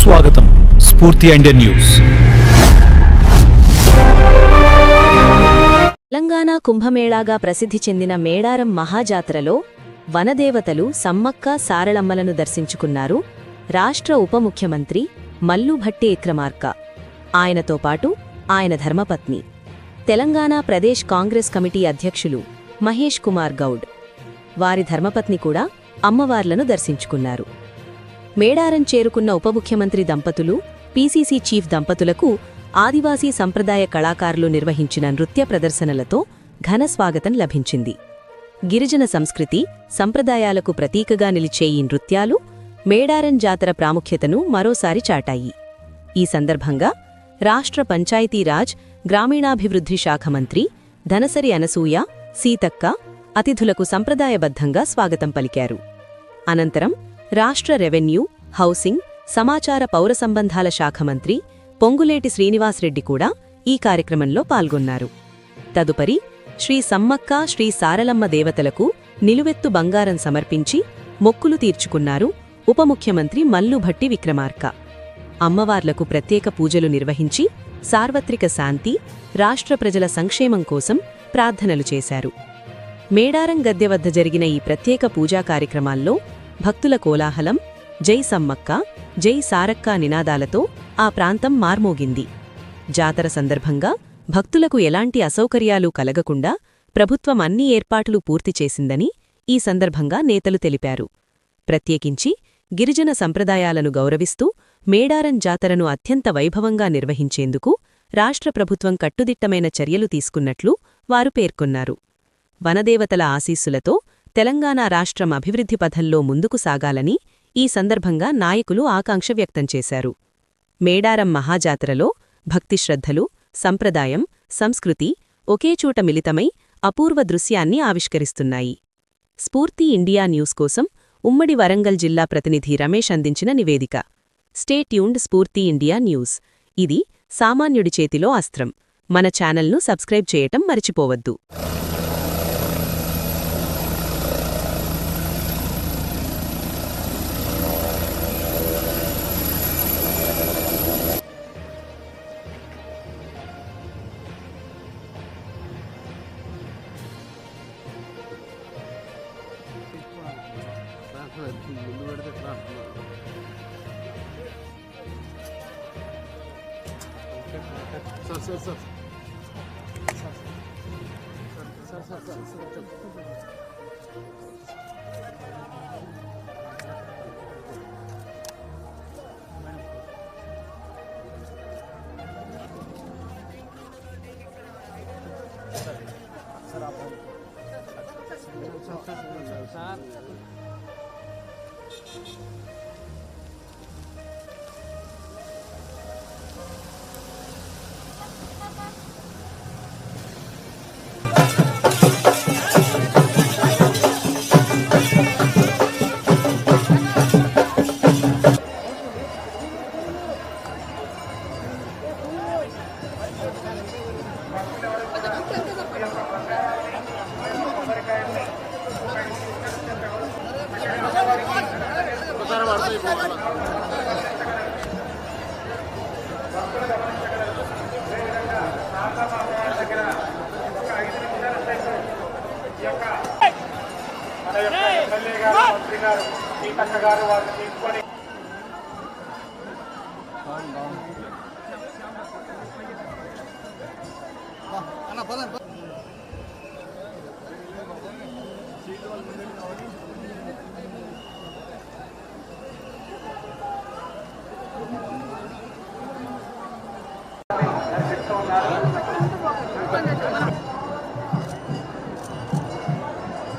సుస్వాగతం స్ఫూర్తి Indian news. Telangana కుంభమేళాగా ప్రసిద్ధి చెందిన మేడారం మహాజాతరలో వనదేవతలు సమ్మక్క సారళమ్మలను దర్శించుకున్నారు రాష్ట్ర ఉప ముఖ్యమంత్రి మల్లుభట్టి విక్రమార్క. ఆయనతో పాటు ఆయన ధర్మపత్ని తెలంగాణ ప్రదేశ్ కాంగ్రెస్ కమిటీ అధ్యక్షులు మహేష్ కుమార్ గౌడ్, వారి ధర్మపత్ని కూడా అమ్మవార్లను దర్శించుకున్నారు. మేడారం చేరుకున్న ఉప ముఖ్యమంత్రి దంపతులు, పీసీసీ చీఫ్ దంపతులకు ఆదివాసీ సంప్రదాయ కళాకారులు నిర్వహించిన నృత్య ప్రదర్శనలతో ఘన స్వాగతం లభించింది. గిరిజన సంస్కృతి, సంప్రదాయాలకు ప్రతీకగా నిలిచే ఈ నృత్యాలు మేడారం జాతర ప్రాముఖ్యతను మరోసారి చాటాయి. ఈ సందర్భంగా రాష్ట్ర పంచాయతీరాజ్, గ్రామీణాభివృద్ధి శాఖ మంత్రి ధనసరి అనసూయ, సీతక్క అతిథులకు సంప్రదాయబద్ధంగా స్వాగతం పలికారు. అనంతరం రాష్ట్ర రెవెన్యూ, హౌసింగ్, సమాచార పౌర సంబంధాల శాఖ మంత్రి పొంగులేటి శ్రీనివాసరెడ్డి కూడా ఈ కార్యక్రమంలో పాల్గొన్నారు. తదుపరి శ్రీ సమ్మక్క, శ్రీ సారలమ్మ దేవతలకు నిలువెత్తు బంగారం సమర్పించి మొక్కులు తీర్చుకున్నారు ఉప ముఖ్యమంత్రి మల్లుభట్టి విక్రమార్క. అమ్మవార్లకు ప్రత్యేక పూజలు నిర్వహించి సార్వత్రిక శాంతి, రాష్ట్ర ప్రజల సంక్షేమం కోసం ప్రార్థనలు చేశారు. మేడారం గద్దె వద్ద జరిగిన ఈ ప్రత్యేక పూజా కార్యక్రమాల్లో భక్తుల కోలాహలం, జై సమ్మక్క, జై సారక్క నినాదాలతో ఆ ప్రాంతం మార్మోగింది. జాతర సందర్భంగా భక్తులకు ఎలాంటి అసౌకర్యాలు కలగకుండా ప్రభుత్వం అన్ని ఏర్పాట్లు పూర్తి చేసిందని ఈ సందర్భంగా నేతలు తెలిపారు. ప్రత్యేకించి గిరిజన సంప్రదాయాలను గౌరవిస్తూ మేడారం జాతరను అత్యంత వైభవంగా నిర్వహించేందుకు రాష్ట్ర ప్రభుత్వం కట్టుదిట్టమైన చర్యలు తీసుకున్నట్లు వారు పేర్కొన్నారు. వనదేవతల ఆశీస్సులతో తెలంగాణ రాష్ట్రం అభివృద్ధి పథంలో ముందుకు సాగాలని ఈ సందర్భంగా నాయకులు ఆకాంక్ష వ్యక్తం చేశారు. మేడారం మహాజాతరలో భక్తిశ్రద్ధలు, సంప్రదాయం, సంస్కృతి ఒకేచోట మిళితమై అపూర్వ దృశ్యాన్ని ఆవిష్కరిస్తున్నాయి. స్ఫూర్తి ఇండియా న్యూస్ కోసం ఉమ్మడి వరంగల్ జిల్లా ప్రతినిధి రమేష్ అందించిన నివేదిక. Stay tuned. స్ఫూర్తి ఇండియా న్యూస్. ఇది సామాన్యుడి చేతిలో అస్త్రం. మన ఛానల్ను సబ్స్క్రైబ్ చేయటం మరిచిపోవద్దు.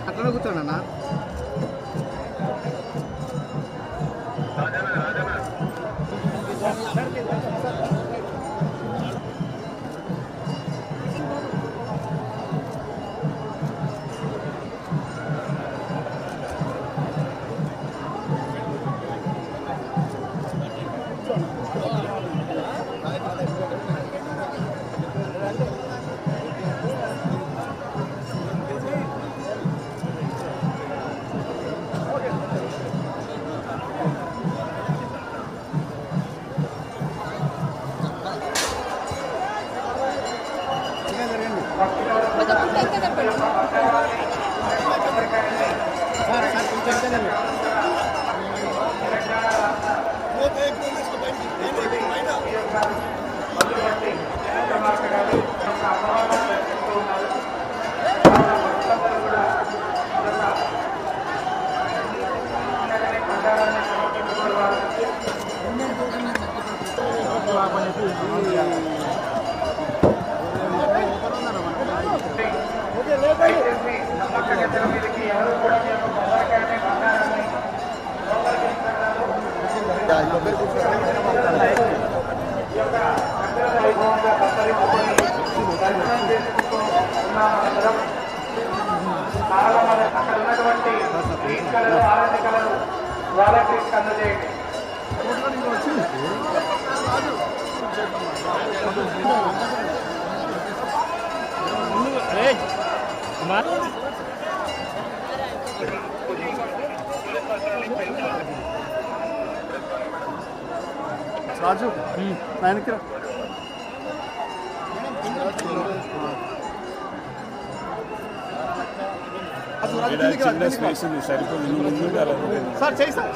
అట్లా కూర్చోండి. చాలా మంది అక్కడ ఉన్నటువంటి గ్రీన్ కలర్ ఆరెంజ్ కలర్ వాళ్ళకి అందజేయండి. రాజు ఆయనకి చిన్న స్పేస్ ఉంది సరిపోతుంది ముందు సార్ చేయి సార్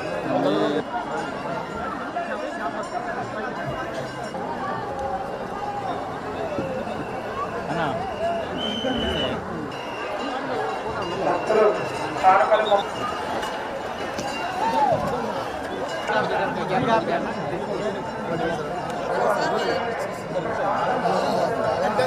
ఎంత